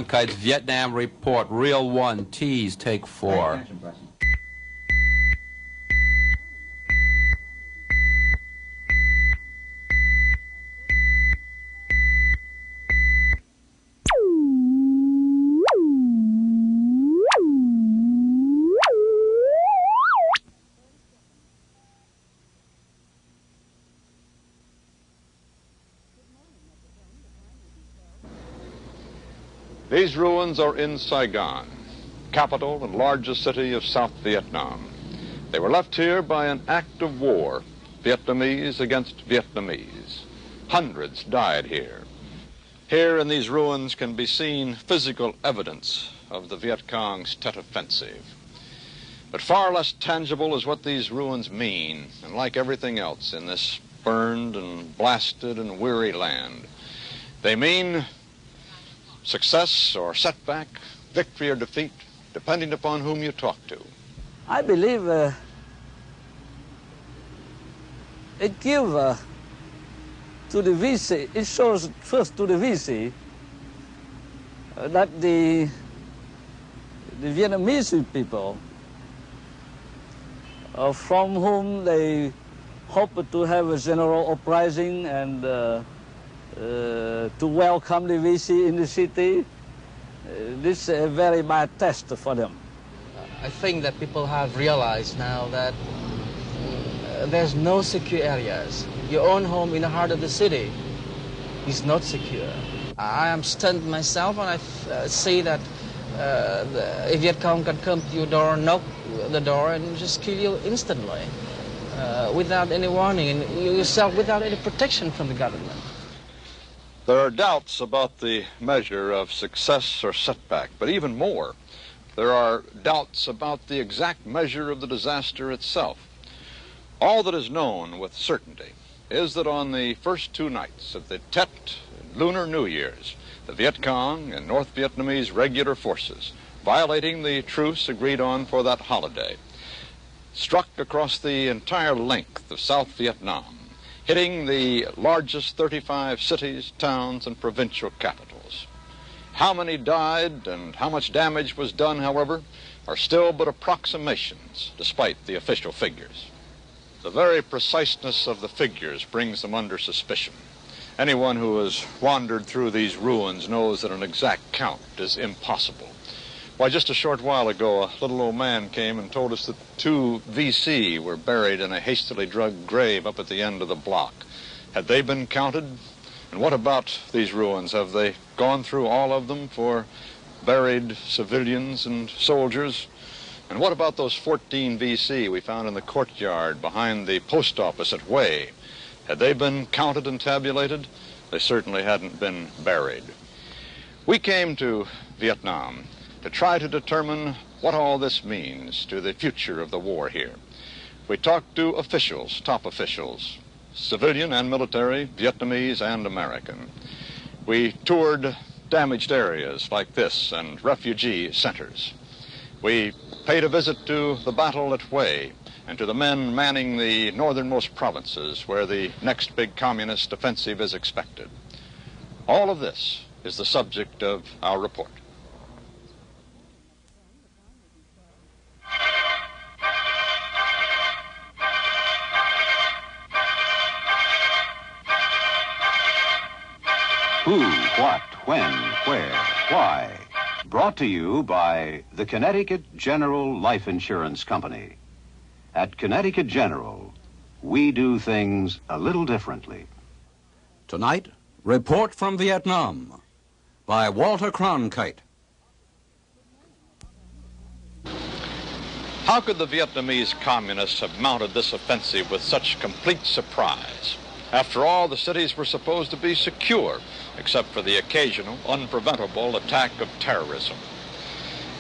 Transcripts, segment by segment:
Cronkite's Vietnam Report, Reel 1, Tease, Take 4. These ruins are in Saigon, capital and largest city of South Vietnam. They were left here by an act of war, Vietnamese against Vietnamese. Hundreds died here. Here in these ruins can be seen physical evidence of the Viet Cong's Tet Offensive. But far less tangible is what these ruins mean, and like everything else in this burned and blasted and weary land, they mean success or setback, victory or defeat, depending upon whom you talk to. I believe it gives to the VC, it shows first to the VC that the Vietnamese people from whom they hope to have a general uprising and to welcome the VC in the city. This is a very bad test for them. I think that people have realized now that there's no secure areas. Your own home in the heart of the city is not secure. I am stunned myself when I see that the Viet Cong can come to your door, knock the door, and just kill you instantly without any warning, and you yourself without any protection from the government. There are doubts about the measure of success or setback, but even more, there are doubts about the exact measure of the disaster itself. All that is known with certainty is that on the first two nights of the Tet Lunar New Year's, the Viet Cong and North Vietnamese regular forces, violating the truce agreed on for that holiday, struck across the entire length of South Vietnam, hitting the largest 35 cities, towns, and provincial capitals. How many died and how much damage was done, however, are still but approximations, despite the official figures. The very preciseness of the figures brings them under suspicion. Anyone who has wandered through these ruins knows that an exact count is impossible. Why, just a short while ago, a little old man came and told us that 2 VC were buried in a hastily dug grave up at the end of the block. Had they been counted? And what about these ruins? Have they gone through all of them for buried civilians and soldiers? And what about those 14 VC we found in the courtyard behind the post office at Hue? Had they been counted and tabulated? They certainly hadn't been buried. We came to Vietnam to try to determine what all this means to the future of the war here. We talked to officials, top officials, civilian and military, Vietnamese and American. We toured damaged areas like this and refugee centers. We paid a visit to the battle at Hue and to the men manning the northernmost provinces where the next big communist offensive is expected. All of this is the subject of our report. Who, what, when, where, why. Brought to you by the Connecticut General Life Insurance Company. At Connecticut General, we do things a little differently. Tonight, Report from Vietnam by Walter Cronkite. How could the Vietnamese communists have mounted this offensive with such complete surprise? After all, the cities were supposed to be secure, except for the occasional, unpreventable attack of terrorism.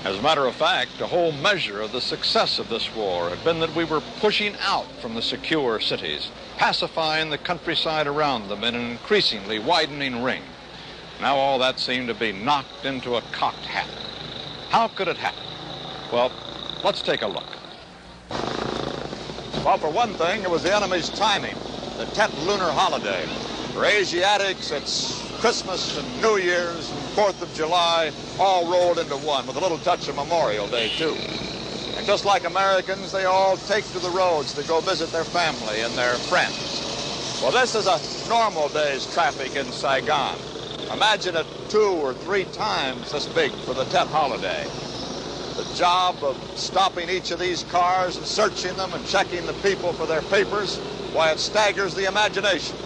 As a matter of fact, the whole measure of the success of this war had been that we were pushing out from the secure cities, pacifying the countryside around them in an increasingly widening ring. Now all that seemed to be knocked into a cocked hat. How could it happen? Well, let's take a look. Well, for one thing, it was the enemy's timing. The Tet lunar holiday. For Asiatics, it's Christmas and New Year's and 4th of July all rolled into one, with a little touch of Memorial Day, too. And just like Americans, they all take to the roads to go visit their family and their friends. Well, this is a normal day's traffic in Saigon. Imagine it 2 or 3 times this big for the Tet holiday. The job of stopping each of these cars and searching them and checking the people for their papers, why, it staggers the imagination.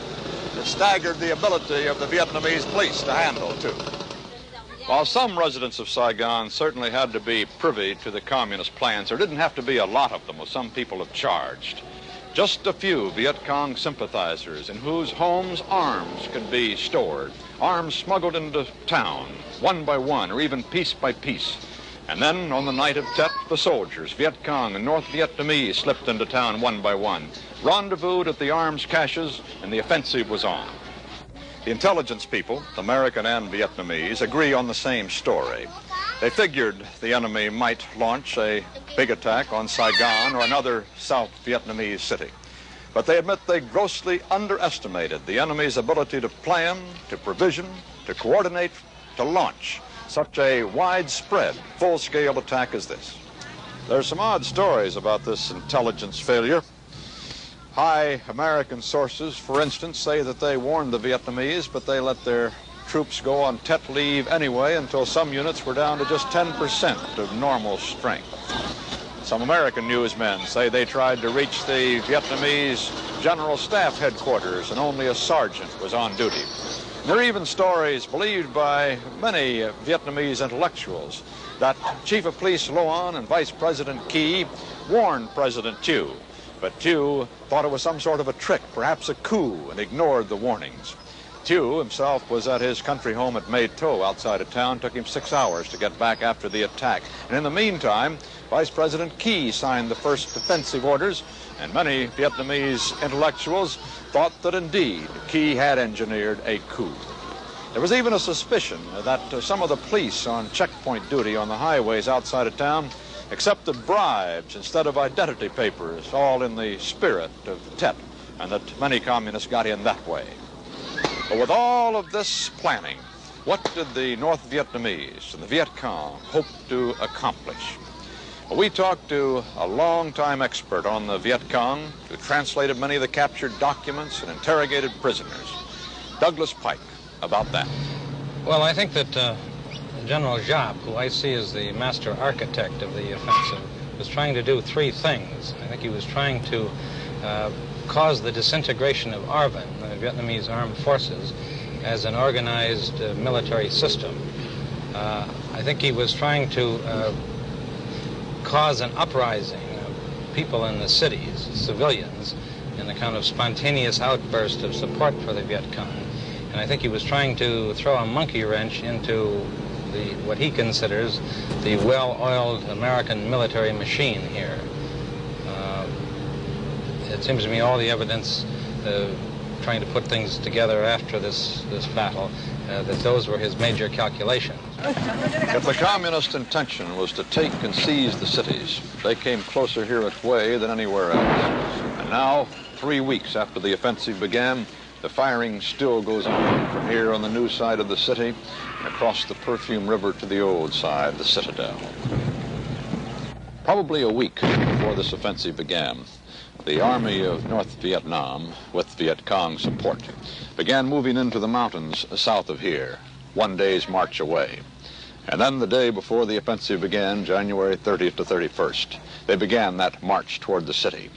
It staggered the ability of the Vietnamese police to handle, too. While some residents of Saigon certainly had to be privy to the communist plans, there didn't have to be a lot of them, as some people have charged. Just a few Viet Cong sympathizers in whose homes arms could be stored, arms smuggled into town, one by one, or even piece by piece. And then, on the night of Tet, the soldiers, Viet Cong and North Vietnamese, slipped into town one by one, rendezvoused at the arms caches, and the offensive was on. The intelligence people, American and Vietnamese, agree on the same story. They figured the enemy might launch a big attack on Saigon or another South Vietnamese city. But they admit they grossly underestimated the enemy's ability to plan, to provision, to coordinate, to launch such a widespread, full-scale attack as this. There's some odd stories about this intelligence failure. High American sources, for instance, say that they warned the Vietnamese, but they let their troops go on Tet leave anyway until some units were down to just 10% of normal strength. Some American newsmen say they tried to reach the Vietnamese General Staff headquarters and only a sergeant was on duty. There are even stories believed by many Vietnamese intellectuals that Chief of Police Loan and Vice President Ky warned President Thieu, but Thieu thought it was some sort of a trick, perhaps a coup, and ignored the warnings. Thieu himself was at his country home at Mae To outside of town. Took him 6 hours to get back after the attack. And in the meantime, Vice President Ky signed the first defensive orders, and many Vietnamese intellectuals thought that indeed Ky had engineered a coup. There was even a suspicion that some of the police on checkpoint duty on the highways outside of town accepted bribes instead of identity papers, all in the spirit of Tet, and that many communists got in that way. But with all of this planning, what did the North Vietnamese and the Viet Cong hope to accomplish? Well, we talked to a longtime expert on the Viet Cong who translated many of the captured documents and interrogated prisoners, Douglas Pike, about that. Well, I think that General Giap, who I see as the master architect of the offensive, was trying to do 3 things. I think he was trying to cause the disintegration of ARVN, the Vietnamese Armed Forces, as an organized military system. I think he was trying to cause an uprising of people in the cities, civilians, in a kind of spontaneous outburst of support for the Viet Cong. And I think he was trying to throw a monkey wrench into what he considers the well-oiled American military machine here. It seems to me all the evidence trying to put things together after this battle, that those were his major calculations. If the communist intention was to take and seize the cities, they came closer here at Hue than anywhere else. And now, 3 weeks after the offensive began, the firing still goes on from here on the new side of the city and across the Perfume River to the old side, the Citadel. Probably a week before this offensive began, the Army of North Vietnam, with Viet Cong support, began moving into the mountains south of here, 1 day's march away. And then the day before the offensive began, January 30th to 31st, they began that march toward the city.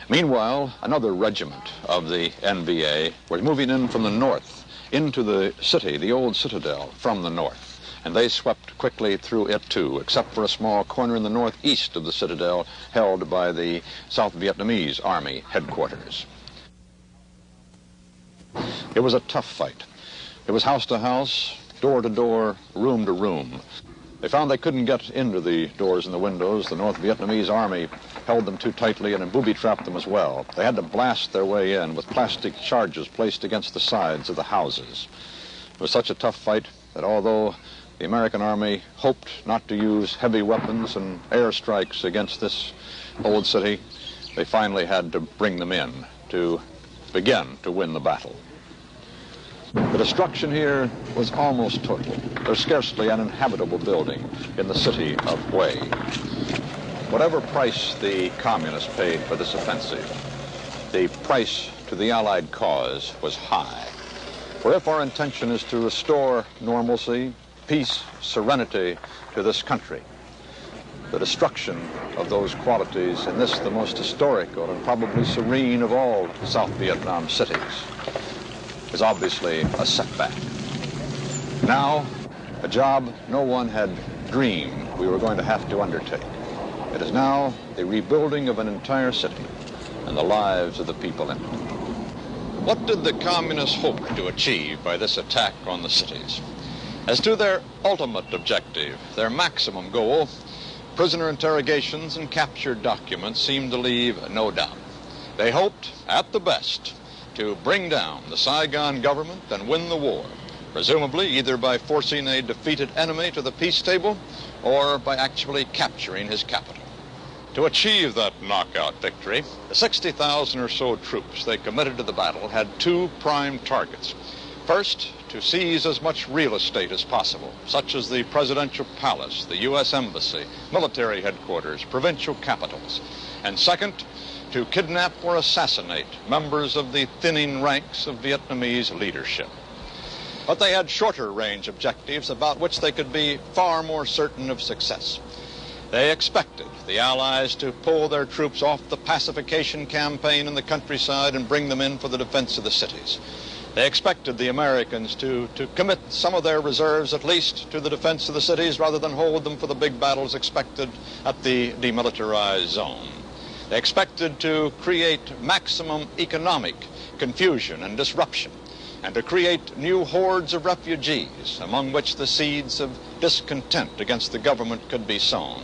Meanwhile, another regiment of the NVA was moving in from the north into the city, the old Citadel, from the north. And they swept quickly through it too, except for a small corner in the northeast of the Citadel held by the South Vietnamese Army headquarters. It was a tough fight. It was house to house, door to door, room to room. They found they couldn't get into the doors and the windows. The North Vietnamese Army held them too tightly and booby-trapped them as well. They had to blast their way in with plastic charges placed against the sides of the houses. It was such a tough fight that although the American Army hoped not to use heavy weapons and airstrikes against this old city, they finally had to bring them in to begin to win the battle. The destruction here was almost total. There's scarcely an inhabitable building in the city of Hue. Whatever price the communists paid for this offensive, the price to the Allied cause was high. For if our intention is to restore normalcy, peace, serenity to this country, the destruction of those qualities in this, the most historical and probably serene of all South Vietnam cities, is obviously a setback. Now, a job no one had dreamed we were going to have to undertake. It is now the rebuilding of an entire city and the lives of the people in it. What did the communists hope to achieve by this attack on the cities? As to their ultimate objective, their maximum goal, prisoner interrogations and captured documents seem to leave no doubt. They hoped, at the best, to bring down the Saigon government and win the war, presumably either by forcing a defeated enemy to the peace table or by actually capturing his capital. To achieve that knockout victory, the 60,000 or so troops they committed to the battle had two prime targets. First, to seize as much real estate as possible, such as the presidential palace, the U.S. embassy, military headquarters, provincial capitals. And second, to kidnap or assassinate members of the thinning ranks of Vietnamese leadership. But they had shorter range objectives about which they could be far more certain of success. They expected the Allies to pull their troops off the pacification campaign in the countryside and bring them in for the defense of the cities. They expected the Americans to commit some of their reserves at least to the defense of the cities rather than hold them for the big battles expected at the demilitarized zone. They expected to create maximum economic confusion and disruption, and to create new hordes of refugees among which the seeds of discontent against the government could be sown.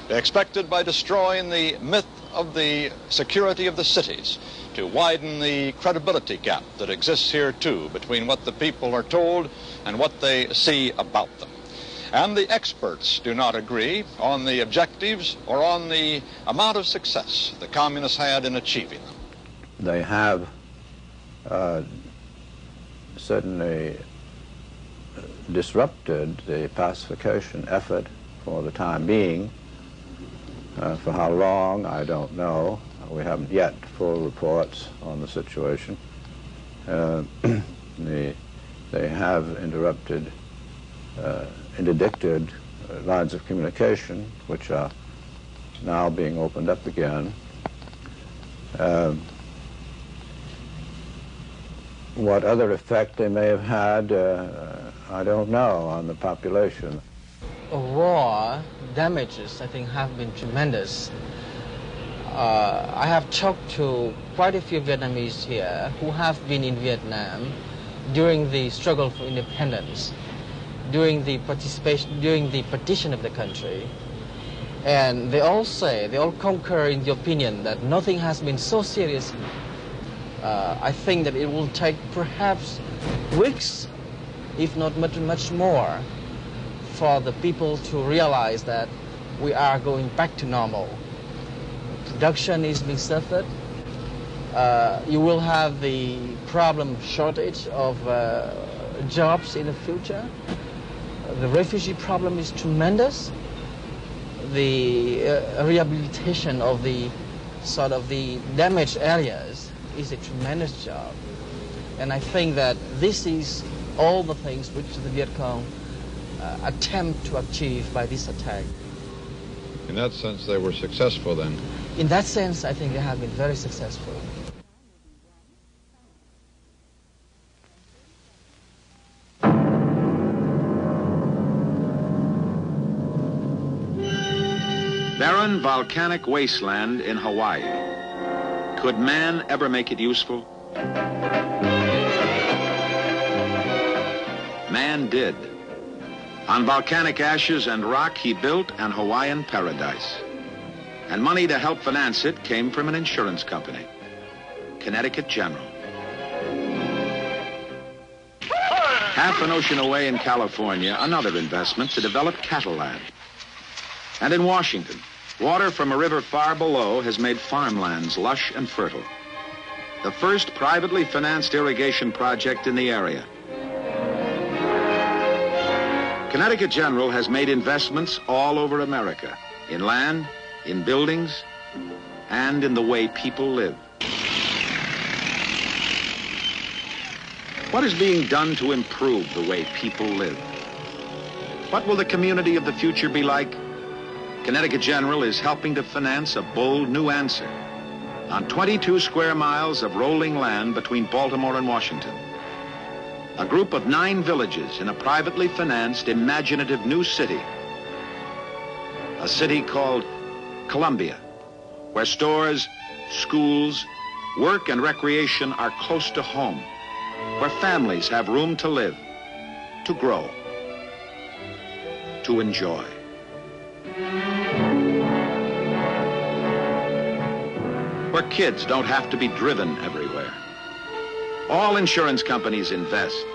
They expected, by destroying the myth of the security of the cities, to widen the credibility gap that exists here too between what the people are told and what they see about them. And the experts do not agree on the objectives or on the amount of success the communists had in achieving them. They have certainly disrupted the pacification effort for the time being. For how long, I don't know. We haven't yet full reports on the situation. They have interdicted lines of communication, which are now being opened up again. What other effect they may have had, I don't know, on the population. War damages, I think, have been tremendous. I have talked to quite a few Vietnamese here who have been in Vietnam during the struggle for independence, during the partition of the country. And they all concur in the opinion that nothing has been so serious. I think that it will take perhaps weeks, if not much more, for the people to realize that we are going back to normal. Production is being suffered. You will have the problem shortage of jobs in the future. The refugee problem is tremendous. The rehabilitation of the damaged areas is a tremendous job. And I think that this is all the things which the Viet Cong attempt to achieve by this attack. In that sense, they were successful then. In that sense, I think they have been very successful. Barren volcanic wasteland in Hawaii. Could man ever make it useful? Man did. On volcanic ashes and rock, he built an Hawaiian paradise. And money to help finance it came from an insurance company, Connecticut General. Half an ocean away in California, another investment to develop cattle land. And in Washington, water from a river far below has made farmlands lush and fertile. The first privately financed irrigation project in the area, Connecticut General has made investments all over America, in land, in buildings, and in the way people live. What is being done to improve the way people live? What will the community of the future be like? Connecticut General is helping to finance a bold new answer on 22 square miles of rolling land between Baltimore and Washington. A group of 9 villages in a privately financed, imaginative new city. A city called Columbia, where stores, schools, work and recreation are close to home, where families have room to live, to grow, to enjoy. Where kids don't have to be driven everywhere. All insurance companies invest,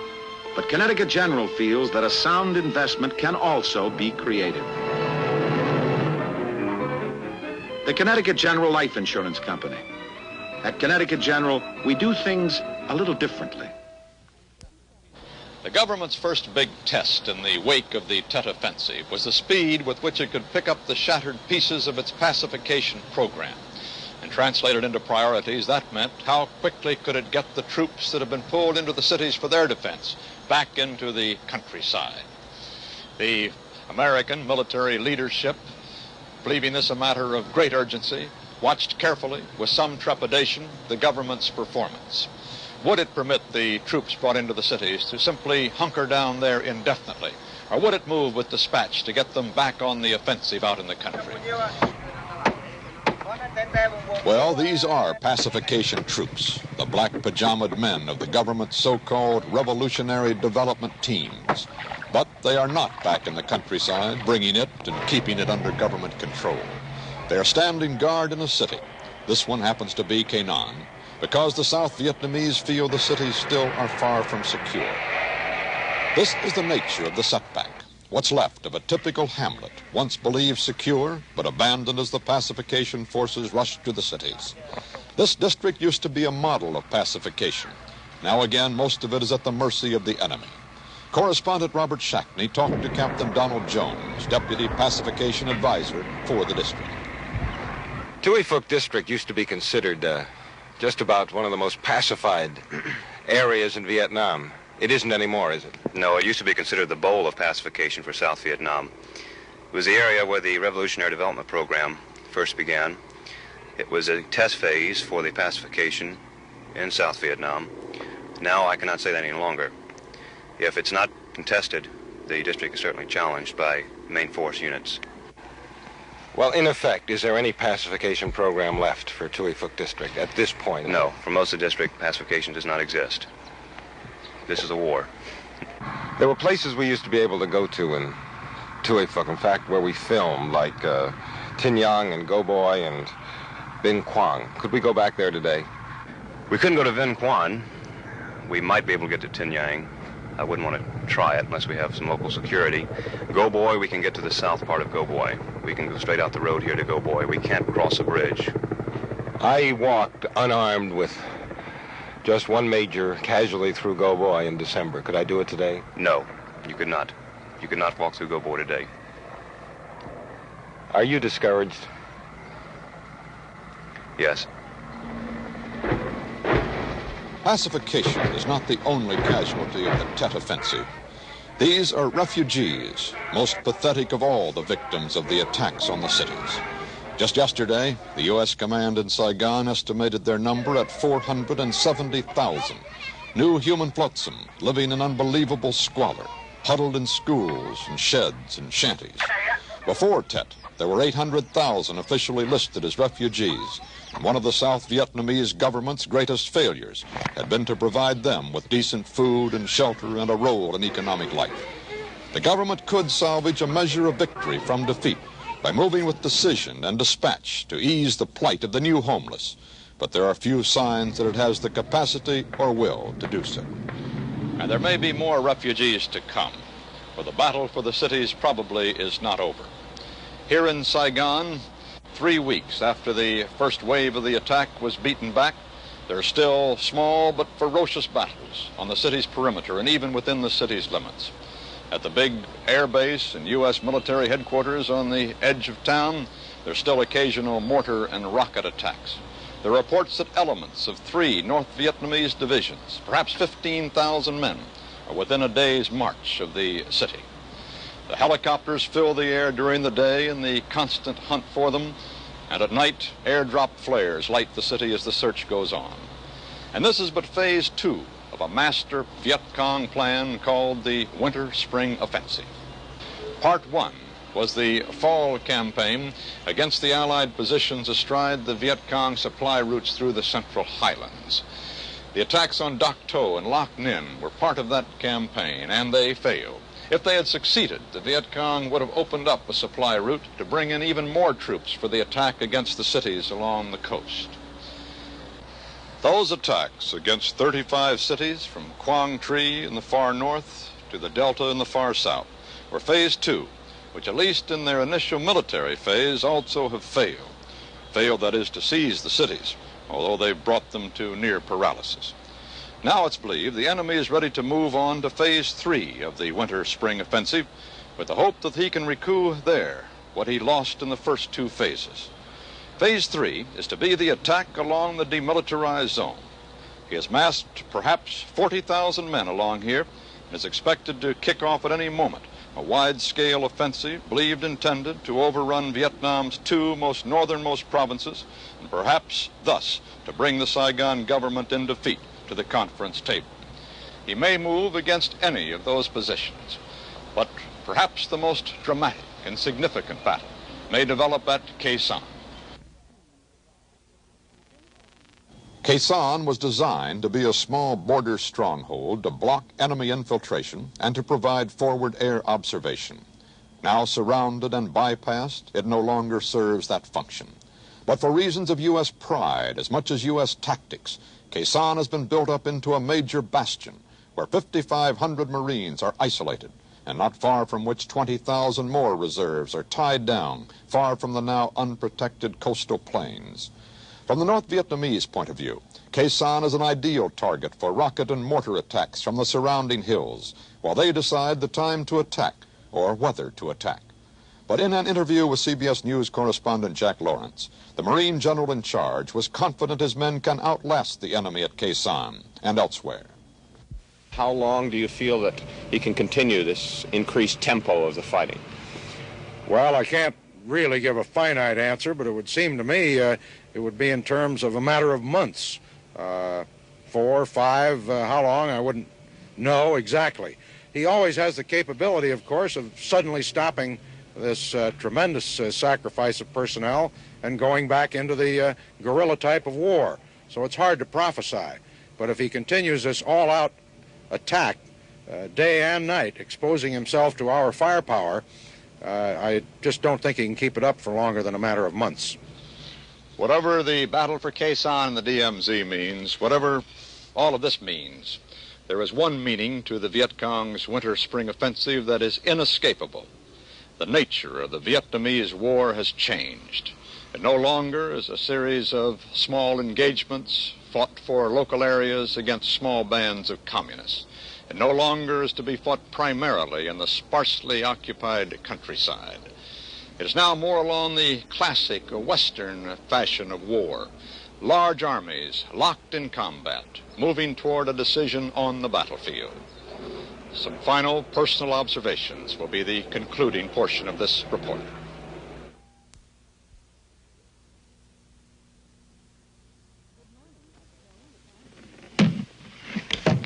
but Connecticut General feels that a sound investment can also be creative. The Connecticut General Life Insurance Company. At Connecticut General, we do things a little differently. The government's first big test in the wake of the Tet Offensive was the speed with which it could pick up the shattered pieces of its pacification program. And translated into priorities, that meant how quickly could it get the troops that have been pulled into the cities for their defense back into the countryside. The American military leadership, believing this a matter of great urgency, watched carefully, with some trepidation, the government's performance. Would it permit the troops brought into the cities to simply hunker down there indefinitely? Or would it move with dispatch to get them back on the offensive out in the country? Well, these are pacification troops, the black pajamaed men of the government's so-called revolutionary development teams. But they are not back in the countryside, bringing it and keeping it under government control. They are standing guard in a city. This one happens to be Canaan, because the South Vietnamese feel the cities still are far from secure. This is the nature of the setback. What's left of a typical hamlet, once believed secure, but abandoned as the pacification forces rushed to the cities. This district used to be a model of pacification. Now again, most of it is at the mercy of the enemy. Correspondent Robert Shackney talked to Captain Donald Jones, Deputy Pacification Advisor for the district. Tui Fook District used to be considered just about one of the most pacified areas in Vietnam. It isn't anymore, is it? No, it used to be considered the bowl of pacification for South Vietnam. It was the area where the Revolutionary Development Program first began. It was a test phase for the pacification in South Vietnam. Now I cannot say that any longer. If it's not contested, the district is certainly challenged by main force units. Well, in effect, is there any pacification program left for Tui Fook District at this point? No, for most of the district, pacification does not exist. This is a war. There were places we used to be able to go to in Tui Fook, in fact, where we filmed, like Tin Yang and Go Boy and Bin Quang. Could we go back there today? We couldn't go to Vinh Quan. We might be able to get to Tin Yang. I wouldn't want to try it unless we have some local security. Go Boy, we can get to the south part of Go Boy. We can go straight out the road here to Go Boy. We can't cross a bridge. I walked unarmed with just one major casualty through Go Boy in December. Could I do it today? No, you could not. You could not walk through Go Boy today. Are you discouraged? Yes. Pacification is not the only casualty of the Tet Offensive. These are refugees, most pathetic of all the victims of the attacks on the cities. Just yesterday, the U.S. command in Saigon estimated their number at 470,000. New human flotsam living in unbelievable squalor, huddled in schools and sheds and shanties. Before Tet, there were 800,000 officially listed as refugees, and one of the South Vietnamese government's greatest failures had been to provide them with decent food and shelter and a role in economic life. The government could salvage a measure of victory from defeat by moving with decision and dispatch to ease the plight of the new homeless, but there are few signs that it has the capacity or will to do so. And there may be more refugees to come, for the battle for the cities probably is not over. Here in Saigon, 3 weeks after the first wave of the attack was beaten back, there are still small but ferocious battles on the city's perimeter and even within the city's limits. At the big air base and U.S. military headquarters on the edge of town, there's still occasional mortar and rocket attacks. There are reports that elements of 3 North Vietnamese divisions, perhaps 15,000 men, are within a day's march of the city. The helicopters fill the air during the day in the constant hunt for them, and at night, airdrop flares light the city as the search goes on. And this is but phase 2 of a master Viet Cong plan called the Winter-Spring Offensive. Part 1 was the fall campaign against the Allied positions astride the Viet Cong supply routes through the Central Highlands. The attacks on Dak To and Loc Ninh were part of that campaign, and they failed. If they had succeeded, the Viet Cong would have opened up a supply route to bring in even more troops for the attack against the cities along the coast. Those attacks against 35 cities from Quang Tri in the far north to the Delta in the far south were phase 2, which at least in their initial military phase also have failed. Failed, that is, to seize the cities, although they've brought them to near paralysis. Now it's believed the enemy is ready to move on to phase 3 of the Winter-Spring Offensive with the hope that he can recoup there what he lost in the first 2 phases. Phase 3 is to be the attack along the demilitarized zone. He has massed perhaps 40,000 men along here and is expected to kick off at any moment a wide-scale offensive believed intended to overrun Vietnam's 2 most northernmost provinces and perhaps thus to bring the Saigon government in defeat to the conference table. He may move against any of those positions, but perhaps the most dramatic and significant battle may develop at Khe Sanh. Khe Sanh was designed to be a small border stronghold to block enemy infiltration and to provide forward air observation. Now surrounded and bypassed, it no longer serves that function. But for reasons of U.S. pride as much as U.S. tactics, Khe Sanh has been built up into a major bastion where 5,500 Marines are isolated, and not far from which 20,000 more reserves are tied down, far from the now unprotected coastal plains. From the North Vietnamese point of view, Khe Sanh is an ideal target for rocket and mortar attacks from the surrounding hills, while they decide the time to attack or whether to attack. But in an interview with CBS News correspondent Jack Lawrence, the Marine general in charge was confident his men can outlast the enemy at Khe Sanh and elsewhere. How long do you feel that he can continue this increased tempo of the fighting? Well, I can't really give a finite answer, but it would seem to me it would be in terms of a matter of months. 4, 5, how long, I wouldn't know exactly. He always has the capability, of course, of suddenly stopping this tremendous sacrifice of personnel and going back into the guerrilla type of war. So it's hard to prophesy. But if he continues this all-out attack day and night, exposing himself to our firepower, I just don't think he can keep it up for longer than a matter of months. Whatever the battle for Khe Sanh and the DMZ means, whatever all of this means, there is one meaning to the Viet Cong's Winter-Spring Offensive that is inescapable. The nature of the Vietnamese war has changed. It no longer is a series of small engagements fought for local areas against small bands of communists. It no longer is to be fought primarily in the sparsely occupied countryside. It is now more along the classic Western fashion of war. Large armies locked in combat, moving toward a decision on the battlefield. Some final personal observations will be the concluding portion of this report.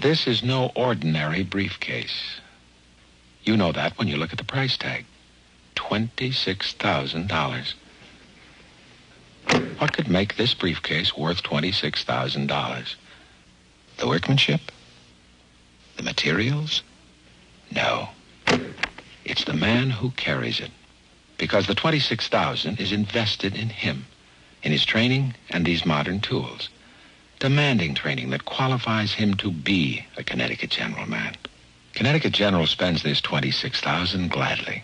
This is no ordinary briefcase. You know that when you look at the price tag. $26,000. What could make this briefcase worth $26,000? The workmanship? The materials? No. It's the man who carries it. Because the $26,000 is invested in him, in his training and these modern tools. Demanding training that qualifies him to be a Connecticut General man. Connecticut General spends this $26,000 gladly.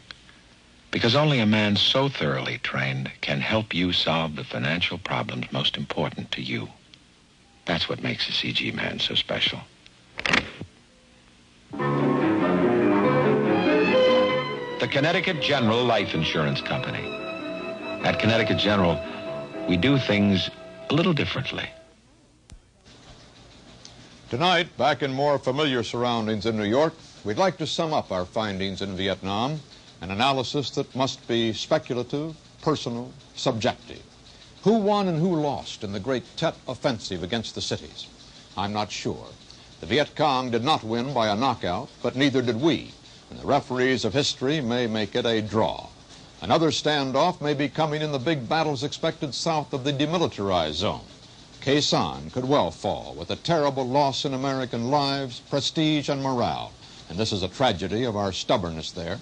Because only a man so thoroughly trained can help you solve the financial problems most important to you. That's what makes a CG man so special. the Connecticut General Life Insurance Company. At Connecticut General, we do things a little differently. Tonight, back in more familiar surroundings in New York, we'd like to sum up our findings in Vietnam, an analysis that must be speculative, personal, subjective. Who won and who lost in the great Tet Offensive against the cities? I'm not sure. The Viet Cong did not win by a knockout, but neither did we, and the referees of history may make it a draw. Another standoff may be coming in the big battles expected south of the demilitarized zone. Khe Sanh could well fall with a terrible loss in American lives, prestige, and morale, and this is a tragedy of our stubbornness there.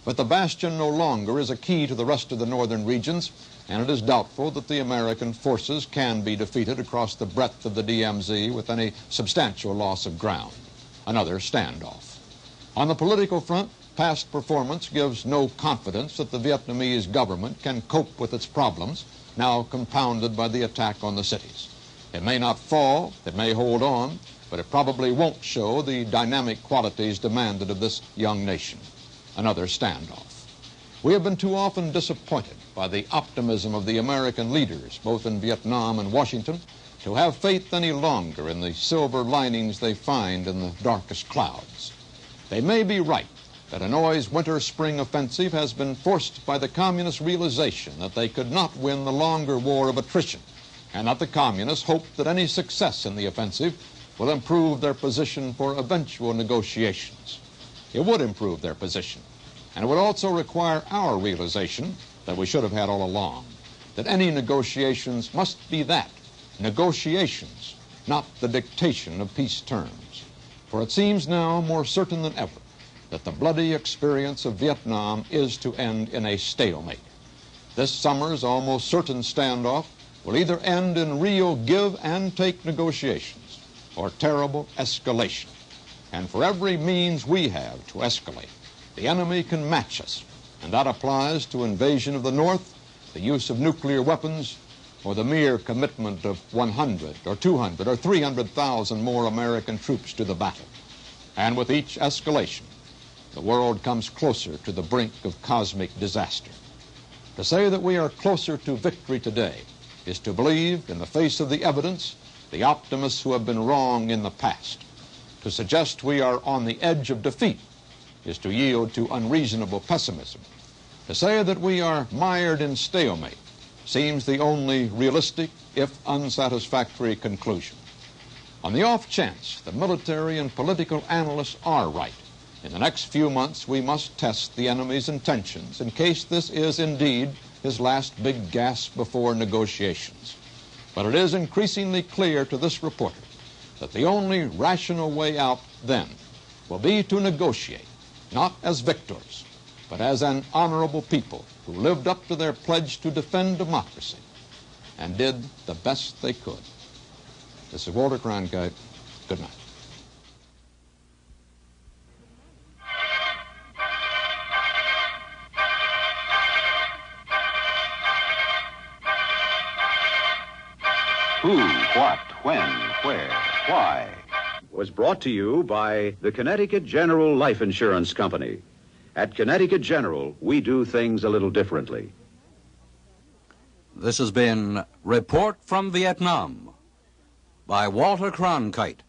But the bastion no longer is a key to the rest of the northern regions, and it is doubtful that the American forces can be defeated across the breadth of the DMZ with any substantial loss of ground. Another standoff. On the political front, past performance gives no confidence that the Vietnamese government can cope with its problems, now compounded by the attack on the cities. It may not fall, it may hold on, but it probably won't show the dynamic qualities demanded of this young nation. Another standoff. We have been too often disappointed by the optimism of the American leaders, both in Vietnam and Washington, to have faith any longer in the silver linings they find in the darkest clouds. They may be right that Hanoi's winter-spring offensive has been forced by the communist realization that they could not win the longer war of attrition, and that the communists hope that any success in the offensive will improve their position for eventual negotiations. It would improve their position, and it would also require our realization that we should have had all along, that any negotiations must be that, negotiations, not the dictation of peace terms. For it seems now more certain than ever that the bloody experience of Vietnam is to end in a stalemate. This summer's almost certain standoff will either end in real give and take negotiations or terrible escalation. And for every means we have to escalate, the enemy can match us, and that applies to invasion of the North, the use of nuclear weapons, or the mere commitment of 100 or 200 or 300,000 more American troops to the battle. And with each escalation, the world comes closer to the brink of cosmic disaster. To say that we are closer to victory today is to believe, in the face of the evidence, the optimists who have been wrong in the past. To suggest we are on the edge of defeat is to yield to unreasonable pessimism. To say that we are mired in stalemate seems the only realistic, if unsatisfactory, conclusion. On the off chance the military and political analysts are right, in the next few months we must test the enemy's intentions in case this is indeed his last big gasp before negotiations. But it is increasingly clear to this reporter that the only rational way out then will be to negotiate, not as victors, but as an honorable people who lived up to their pledge to defend democracy and did the best they could. This is Walter Cronkite. Good night. Who, what, when, where, why was brought to you by the Connecticut General Life Insurance Company. At Connecticut General, we do things a little differently. This has been Report from Vietnam by Walter Cronkite.